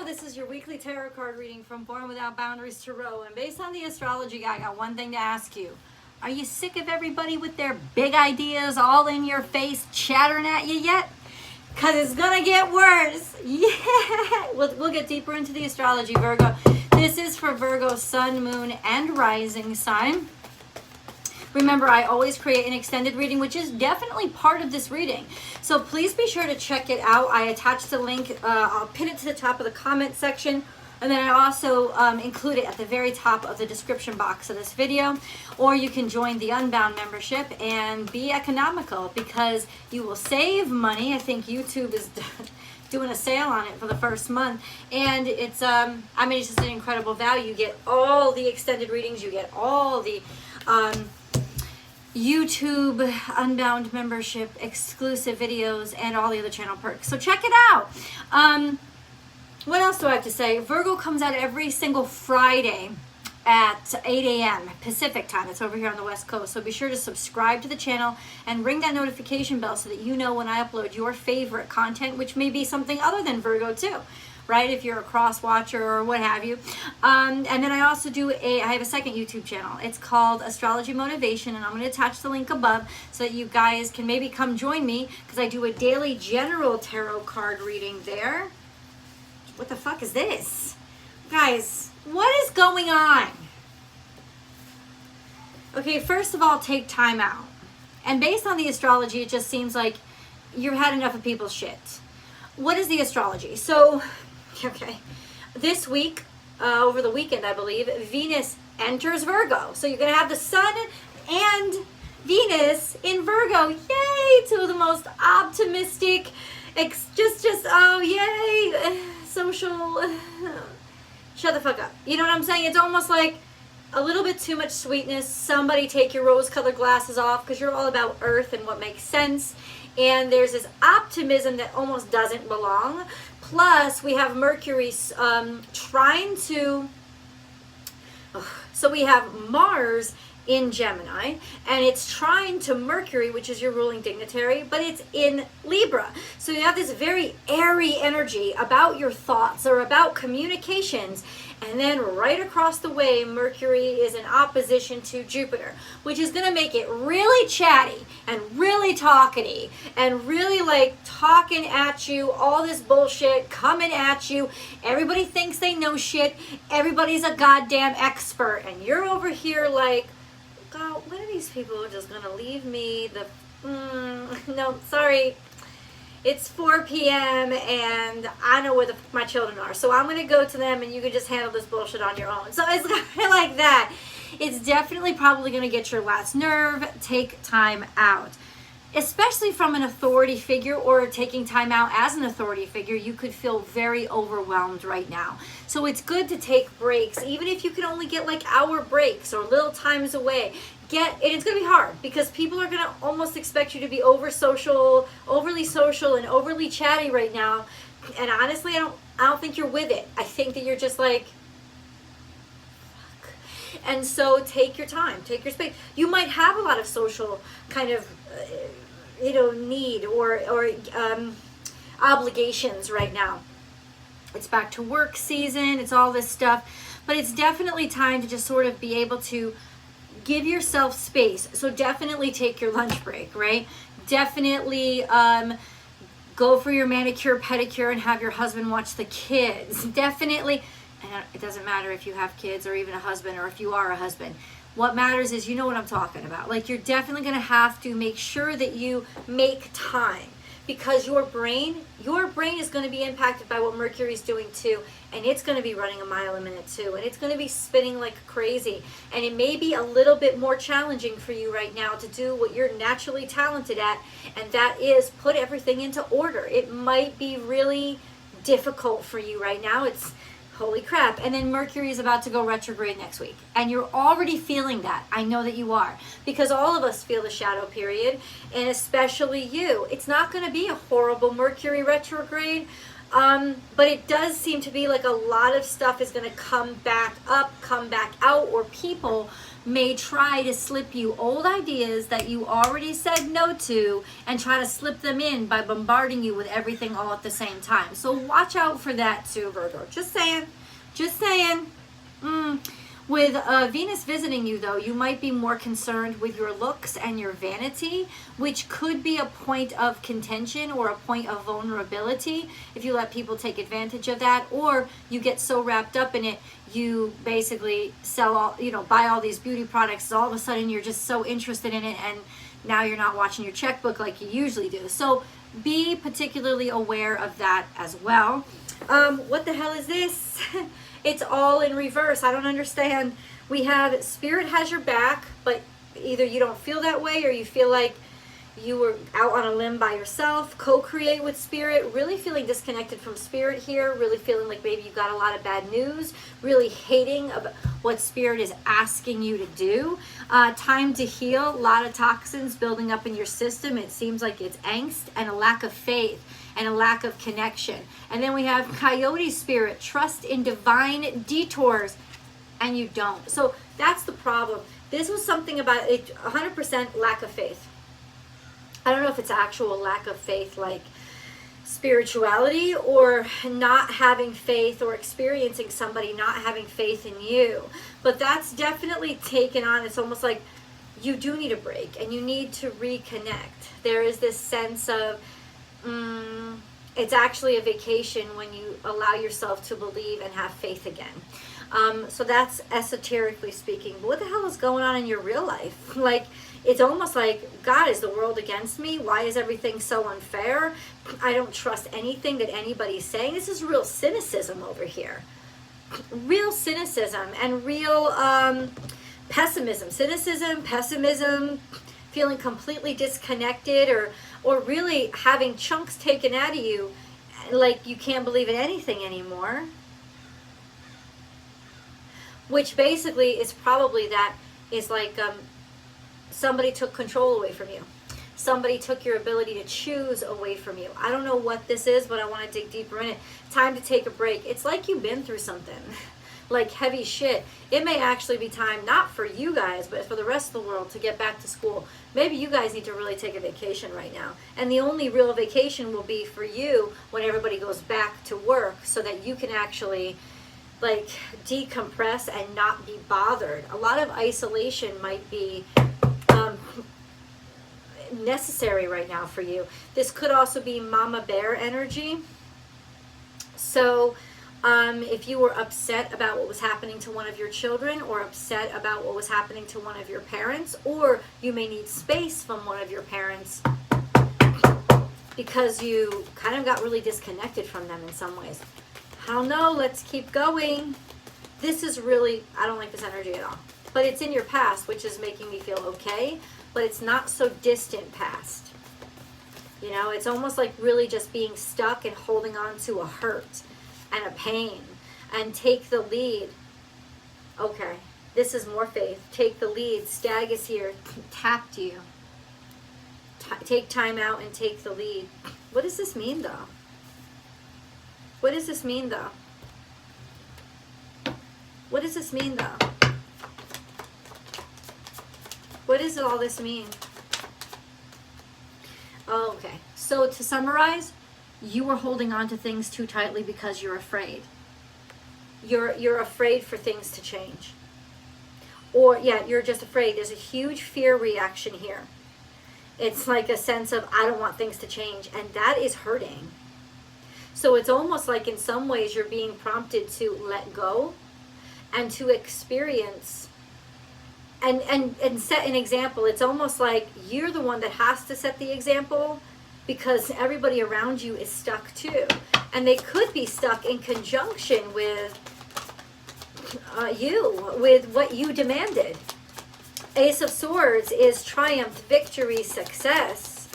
This is your weekly tarot card reading from Born Without Boundaries Tarot. And based on the astrology guy, I got one thing to ask you. Are you sick of everybody with their big ideas all in your face chattering at you yet? Because it's going to get worse. Yeah. We'll get deeper into the astrology, Virgo. This is for Virgo, Sun, Moon, and Rising sign. Remember, I always create an extended reading, which is definitely part of this reading. So please be sure to check it out. I attached the link. I'll pin it to the top of the comment section. And then I also include it at the very top of the description box of this video. Or you can join the Unbound membership and be economical because you will save money. I think YouTube is doing a sale on it for the first month. And it's, it's just an incredible value. You get all the extended readings. You get all the YouTube Unbound membership, exclusive videos, and all the other channel perks. So check it out. What else do I have to say? Virgo comes out every single Friday at 8 a.m. Pacific time. It's over here on the West Coast. So be sure to subscribe to the channel and ring that notification bell so that you know when I upload your favorite content, which may be something other than Virgo too. Right, if you're a cross watcher or what have you. And then I also I have a second YouTube channel. It's called Astrology Motivation, and I'm going to attach the link above so that you guys can maybe come join me because I do a daily general tarot card reading there. What the fuck is this? Guys, what is going on? Okay, first of all, take time out. And based on the astrology, it just seems like you've had enough of people's shit. What is the astrology? So, okay, this week, over the weekend, I believe, Venus enters Virgo. So you're going to have the Sun and Venus in Virgo. Yay! Two of the most optimistic, oh, yay, social, shut the fuck up. You know what I'm saying? It's almost like a little bit too much sweetness. Somebody take your rose-colored glasses off because you're all about earth and what makes sense. And there's this optimism that almost doesn't belong. Plus, we have Mercury trying to... So we have Mars in Gemini, and it's trying to Mercury, which is your ruling dignitary, but it's in Libra. So you have this very airy energy about your thoughts or about communications. And then right across the way, Mercury is in opposition to Jupiter, which is going to make it really chatty and really talkity and really like talking at you, all this bullshit coming at you. Everybody thinks they know shit. Everybody's a goddamn expert. And you're over here like, God, when are these people just going to leave me? No, sorry. It's 4 p.m. and I know where my children are. So I'm going to go to them and you can just handle this bullshit on your own. So it's kind of like that. It's definitely probably going to get your last nerve. Take time out. Especially from an authority figure or taking time out as an authority figure, you could feel very overwhelmed right now. So it's good to take breaks, even if you can only get like hour breaks or little times away. And it's going to be hard because people are going to almost expect you to be overly social and overly chatty right now. And honestly, I don't think you're with it. I think that you're just like, fuck. And so take your time, take your space. You might have a lot of social kind of, need or obligations right now. It's back to work season. It's all this stuff, but it's definitely time to just sort of be able to give yourself space. So definitely take your lunch break, right? Definitely go for your manicure, pedicure, and have your husband watch the kids. Definitely, and it doesn't matter if you have kids or even a husband or if you are a husband. What matters is you know what I'm talking about. Like you're definitely going to have to make sure that you make time because your brain is going to be impacted by what Mercury's doing too. And it's going to be running a mile a minute too. And it's going to be spinning like crazy. And it may be a little bit more challenging for you right now to do what you're naturally talented at. And that is put everything into order. It might be really difficult for you right now. It's holy crap. And then Mercury is about to go retrograde next week. And you're already feeling that. I know that you are. Because all of us feel the shadow period. And especially you. It's not going to be a horrible Mercury retrograde. But it does seem to be like a lot of stuff is going to come back up, come back out, or people may try to slip you old ideas that you already said no to and try to slip them in by bombarding you with everything all at the same time. So watch out for that too, Virgo. Just saying. Just saying. With Venus visiting you, though, you might be more concerned with your looks and your vanity, which could be a point of contention or a point of vulnerability if you let people take advantage of that, or you get so wrapped up in it, you basically sell all, buy all these beauty products. All of a sudden, you're just so interested in it, and now you're not watching your checkbook like you usually do. So be particularly aware of that as well. What the hell is this? It's all in reverse. I don't understand. We have Spirit has your back, but either you don't feel that way or you feel like you were out on a limb by yourself. Co-create with Spirit. Really feeling disconnected from Spirit here. Really feeling like maybe you got a lot of bad news. Really hating about what Spirit is asking you to do. Time to heal. A lot of toxins building up in your system. It seems like it's angst and a lack of faith and a lack of connection. And then we have Coyote Spirit, trust in divine detours, and you don't. So that's the problem. This was something about it, 100% lack of faith. I don't know if it's actual lack of faith, like spirituality, or not having faith, or experiencing somebody not having faith in you. But that's definitely taken on. It's almost like you do need a break and you need to reconnect. There is this sense of, it's actually a vacation when you allow yourself to believe and have faith again. So that's esoterically speaking. But what the hell is going on in your real life? Like, it's almost like, God, is the world against me? Why is everything so unfair? I don't trust anything that anybody's saying. This is real cynicism over here. Real cynicism and real pessimism. Cynicism, pessimism, feeling completely disconnected, or really having chunks taken out of you, like you can't believe in anything anymore. Which basically is probably that is like somebody took control away from you. Somebody took your ability to choose away from you. I don't know what this is, but I want to dig deeper in it. Time to take a break. It's like you've been through something. Like heavy shit. It may actually be time, not for you guys, but for the rest of the world to get back to school. Maybe you guys need to really take a vacation right now. And the only real vacation will be for you when everybody goes back to work, so that you can actually like decompress and not be bothered. A lot of isolation might be necessary right now for you. This could also be mama bear energy. So if you were upset about what was happening to one of your children, or upset about what was happening to one of your parents, or you may need space from one of your parents because you kind of got really disconnected from them in some ways. I don't know. Let's keep going. This is really, I don't like this energy at all. But it's in your past, which is making me feel okay. But it's not so distant past. You know, it's almost like really just being stuck and holding on to a hurt and a pain. And take the lead. Okay. This is more faith. Take the lead. Stag is here. Tapped you. Take time out and take the lead. What does this mean, though? What does this mean, though? What does this mean, though? What does all this mean? Oh, okay. So to summarize, you are holding on to things too tightly because you're afraid. You're afraid for things to change. Or, yeah, you're just afraid. There's a huge fear reaction here. It's like a sense of, I don't want things to change. And that is hurting. So it's almost like in some ways you're being prompted to let go and to experience and set an example. It's almost like you're the one that has to set the example because everybody around you is stuck too. And they could be stuck in conjunction with you, with what you demanded. Ace of Swords is triumph, victory, success.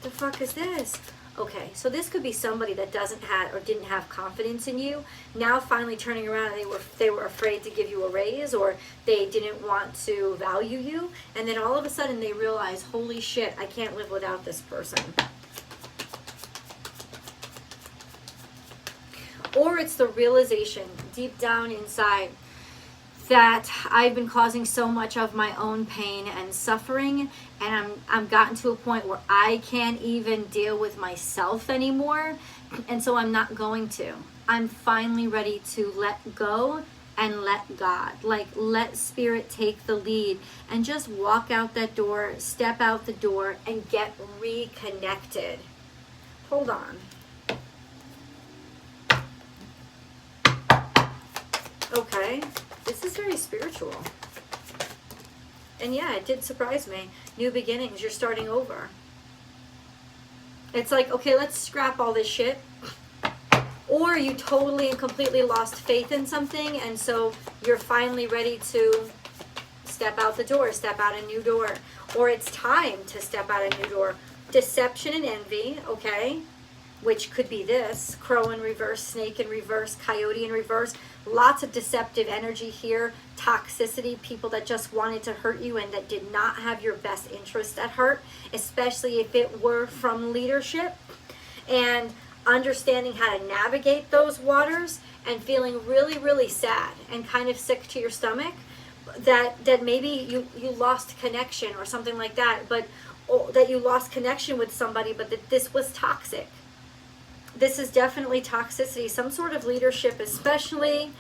The fuck is this? Okay, so this could be somebody that doesn't have or didn't have confidence in you. Now finally turning around and they were afraid to give you a raise, or they didn't want to value you. And then all of a sudden they realize, holy shit, I can't live without this person. Or it's the realization deep down inside that I've been causing so much of my own pain and suffering, and I'm gotten to a point where I can't even deal with myself anymore, and so I'm not going to. I'm finally ready to let go and let God, like let spirit take the lead and just walk out that door, step out the door, and get reconnected. Hold on. Okay, this is very spiritual. And yeah, it did surprise me. New beginnings, you're starting over. It's like, okay, let's scrap all this shit. Or you totally and completely lost faith in something, and so you're finally ready to step out the door, step out a new door. Or it's time to step out a new door. Deception and envy, okay? Which could be this, crow in reverse, snake in reverse, coyote in reverse. Lots of deceptive energy here. Toxicity, people that just wanted to hurt you and that did not have your best interest at heart, especially if it were from leadership. And understanding how to navigate those waters and feeling really, really sad and kind of sick to your stomach that maybe you lost connection or something like that, but that you lost connection with somebody, but that this was toxic. This is definitely toxicity, some sort of leadership, especially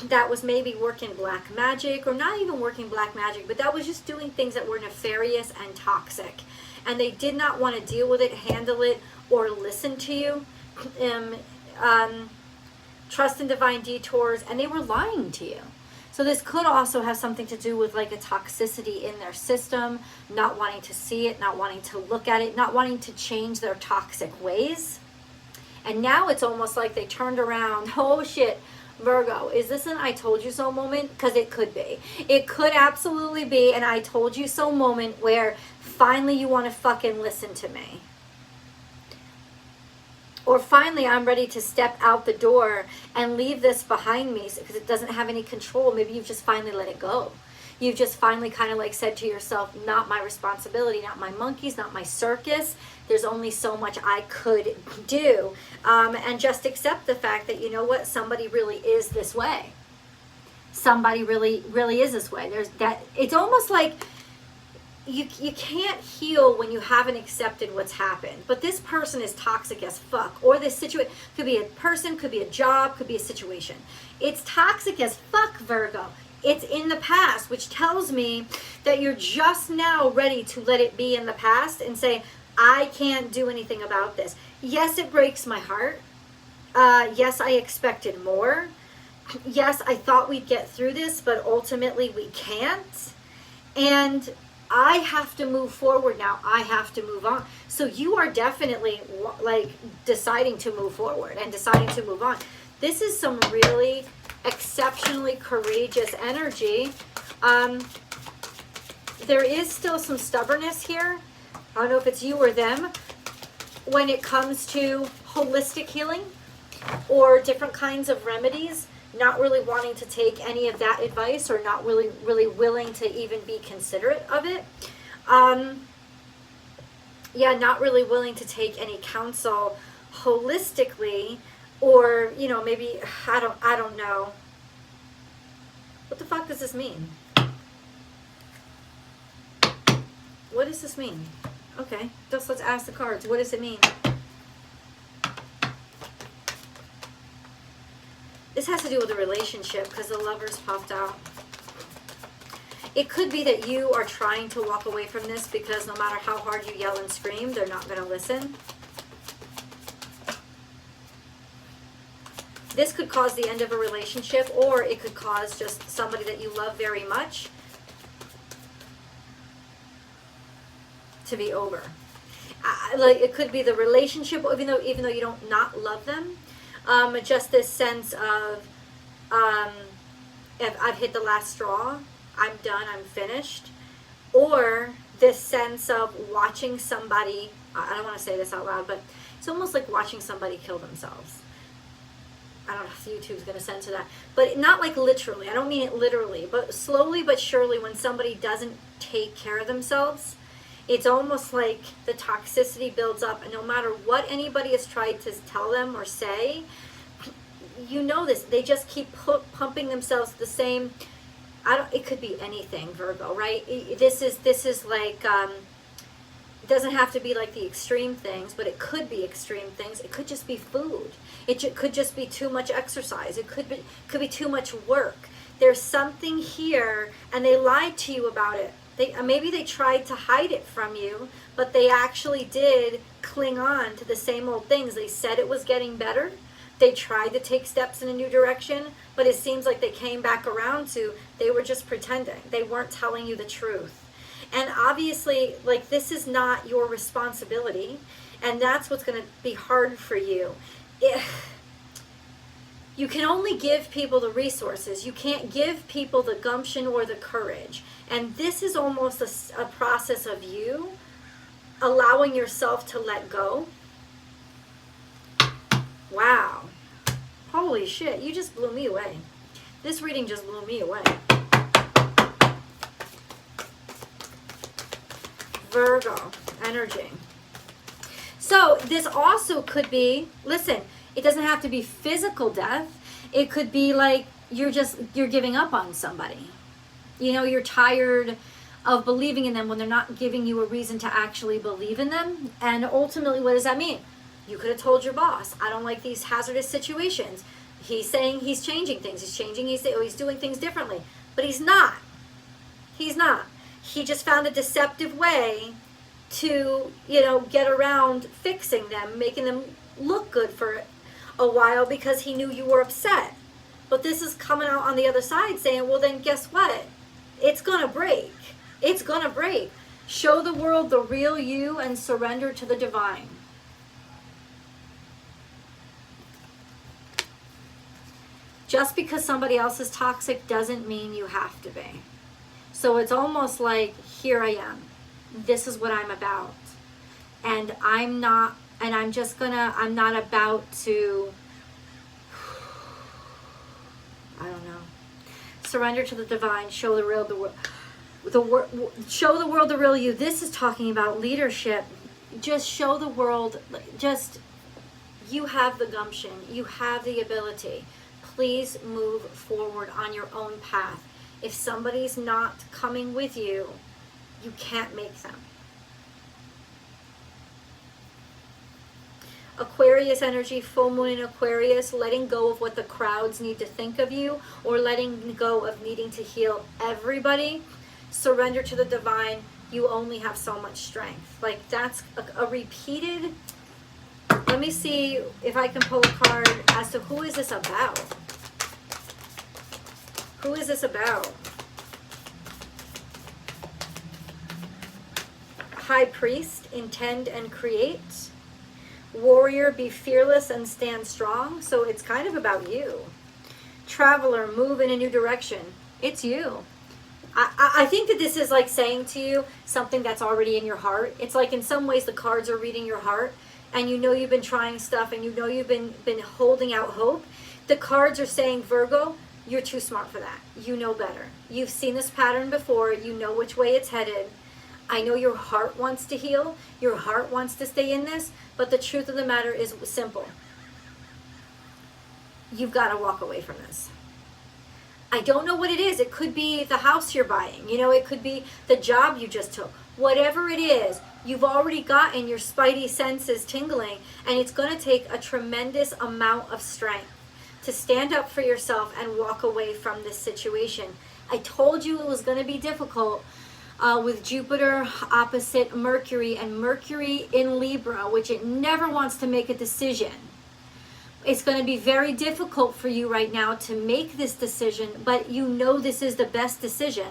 that was maybe working black magic, or not even working black magic, but that was just doing things that were nefarious and toxic. And they did not want to deal with it, handle it, or listen to you. Trust in divine detours, and they were lying to you. So this could also have something to do with like a toxicity in their system, not wanting to see it, not wanting to look at it, not wanting to change their toxic ways. And now it's almost like they turned around. Oh shit, Virgo, is this an I told you so moment? Because it could be. It could absolutely be an I told you so moment where finally you want to fucking listen to me. Or finally I'm ready to step out the door and leave this behind me because it doesn't have any control. Maybe you've just finally let it go. You've just finally kind of like said to yourself, not my responsibility, not my monkeys, not my circus. There's only so much I could do. And just accept the fact that, you know what, somebody really is this way. Somebody really, really is this way. There's that. It's almost like you can't heal when you haven't accepted what's happened. But this person is toxic as fuck. Or this situation could be a person, could be a job, could be a situation. It's toxic as fuck, Virgo. It's in the past, which tells me that you're just now ready to let it be in the past and say, I can't do anything about this. Yes, it breaks my heart. Yes, I expected more. Yes, I thought we'd get through this, but ultimately we can't. And I have to move forward now. I have to move on. So you are definitely like deciding to move forward and deciding to move on. This is some really exceptionally courageous energy. There is still some stubbornness here. I don't know if it's you or them when it comes to holistic healing or different kinds of remedies, not really wanting to take any of that advice or not really willing to even be considerate of it. Yeah, not really willing to take any counsel holistically, or, you know, maybe, I don't know. What the fuck does this mean? What does this mean? Okay, just let's ask the cards. What does it mean? This has to do with a relationship because the Lovers popped out. It could be that you are trying to walk away from this because no matter how hard you yell and scream, they're not going to listen. This could cause the end of a relationship, or it could cause just somebody that you love very much to be over. Like it could be the relationship, even though you don't not love them. Just this sense of if I've hit the last straw, I'm done, I'm finished. Or this sense of watching somebody, I don't want to say this out loud, but it's almost like watching somebody kill themselves. I don't know if YouTube's going to censor that, but not like literally. I don't mean it literally, but slowly but surely when somebody doesn't take care of themselves, it's almost like the toxicity builds up, and no matter what anybody has tried to tell them or say, you know this. They just keep pumping themselves the same. It could be anything, Virgo, right? This is like, it doesn't have to be like the extreme things, but it could be extreme things. It could just be food. It could just be too much exercise. It could be too much work. There's something here, and they lied to you about it. Maybe they tried to hide it from you, but they actually did cling on to the same old things. They said it was getting better. They tried to take steps in a new direction, but it seems like they came back around to, they were just pretending. They weren't telling you the truth. And obviously, like, this is not your responsibility, and that's what's going to be hard for you. You can only give people the resources. You can't give people the gumption or the courage. And this is almost a process of you allowing yourself to let go. Wow. Holy shit, you just blew me away. This reading just blew me away. Virgo energy. So this also could be, listen, it doesn't have to be physical death. It could be like you're giving up on somebody. You know, you're tired of believing in them when they're not giving you a reason to actually believe in them. And ultimately, what does that mean? You could have told your boss, I don't like these hazardous situations. He's saying he's changing things. He's doing things differently. But he's not. He's not. He just found a deceptive way to, get around fixing them, making them look good for a while because he knew you were upset. But this is coming out on the other side saying, well, then guess what? It's going to break. It's going to break. Show the world the real you and surrender to the divine. Just because somebody else is toxic doesn't mean you have to be. So it's almost like, here I am. This is what I'm about. And I'm not about to, I don't know. Surrender to the divine, show the world show the world the real you. This is talking about leadership. Just show the world, you have the gumption, you have the ability. Please move forward on your own path. If somebody's not coming with you, you can't make them. Aquarius energy, full moon in Aquarius, letting go of what the crowds need to think of you, or letting go of needing to heal everybody. Surrender to the divine. You only have so much strength. Like, that's a repeated. Let me see if I can pull a card as to who is this about. Who is this about? High priest, intend and create. Warrior, be fearless and stand strong. So it's kind of about you. Traveler, move in a new direction. It's you. I think that this is like saying to you something that's already in your heart. It's like in some ways the cards are reading your heart, and you know you've been trying stuff, and you know you've been holding out hope. The cards are saying, Virgo, you're too smart for that. You know better. You've seen this pattern before. You know which way it's headed. I know your heart wants to heal. Your heart wants to stay in this. But the truth of the matter is simple. You've got to walk away from this. I don't know what it is. It could be the house you're buying. It could be the job you just took. Whatever it is, you've already gotten your spidey senses tingling. And it's going to take a tremendous amount of strength to stand up for yourself and walk away from this situation. I told you it was going to be difficult with Jupiter opposite Mercury, and Mercury in Libra, which it never wants to make a decision. It's going to be very difficult for you right now to make this decision, but you know this is the best decision.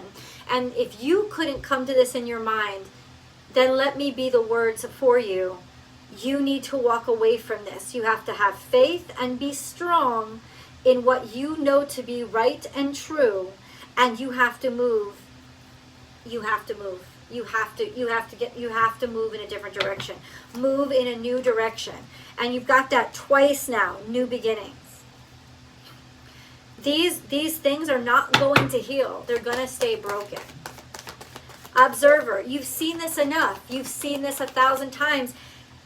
And if you couldn't come to this in your mind, then let me be the words for you. You need to walk away from this. You have to have faith and be strong in what you know to be right and true, and you have to move. You have to move. You have to move in a different direction. Move in a new direction. And you've got that twice now, new beginnings. These things are not going to heal. They're going to stay broken. Observer, you've seen this enough. You've seen this 1,000 times.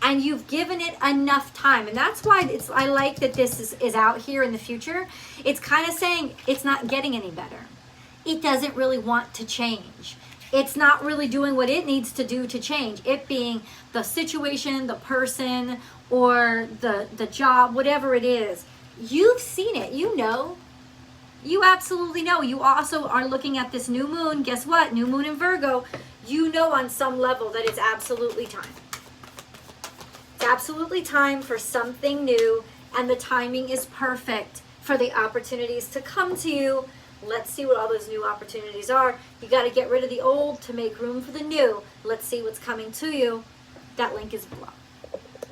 and you've given it enough time. And that's why I like that this is out here in the future. It's kind of saying it's not getting any better. It doesn't really want to change. It's not really doing what it needs to do to change. It being the situation, the person, or the job, whatever it is. You've seen it. You know. You absolutely know. You also are looking at this new moon. Guess what? New moon in Virgo. You know on some level that it's absolutely time. It's absolutely time for something new, and the timing is perfect for the opportunities to come to you. Let's see what all those new opportunities are. You got to get rid of the old to make room for the new. Let's see what's coming to you. That link is below.